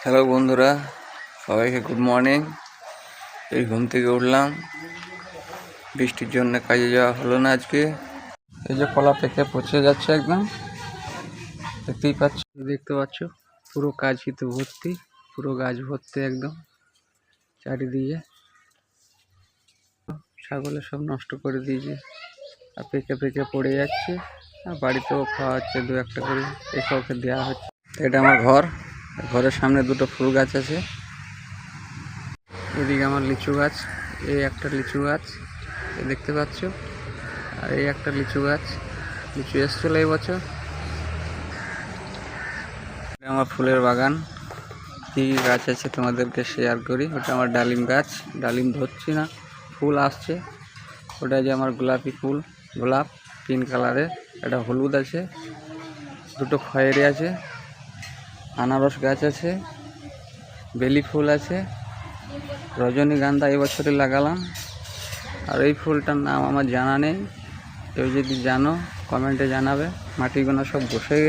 Hello বন্ধুরা, সবাইকে good morning. এই ঘুম থেকে উঠলাম, বৃষ্টির জন্য কাজে যাওয়া হলো না আজকে। এই যে কলা পেকে পচে যাচ্ছে একদম, দেখতে পাচ্ছ পুরো কাঁচিতে ভর্তি, পুরো গাছ ভর্তি একদম চারিদিকে। ছাগলে সব নষ্ট করে দিয়েছে আর পেকে পেকে পড়ে যাচ্ছে। আর বাড়িতেও খাওয়া হচ্ছে, দু একটা করে এসবকে দেওয়া হচ্ছে। এটা আমার ঘর, ঘরের সামনে দুটো ফুল গাছ আছে। এদিকে আমার লিচু গাছ, এই একটা লিচু গাছ দেখতে পাচ্ছ, আর এই একটা লিচু গাছ, লিচু এসছিল এই বছর। আমার ফুলের বাগান, কী গাছ আছে তোমাদেরকে শেয়ার করি। ওটা আমার ডালিম গাছ, ডালিম ধরছি না, ফুল আসছে। ওটা যে আমার গোলাপি ফুল, গোলাপ পিঙ্ক কালারের, এটা হলুদ আছে, দুটো খয়েরি আছে, আনারস গাছ আছে, বেলি ফুল আছে, রজনীগন্ধা এবছরে লাগালাম। আর এই ফুলটার নাম আমার জানা নেই, কেউ যদি জানো কমেন্টে জানাবে। মাটিগুলো সব বসে গেছে।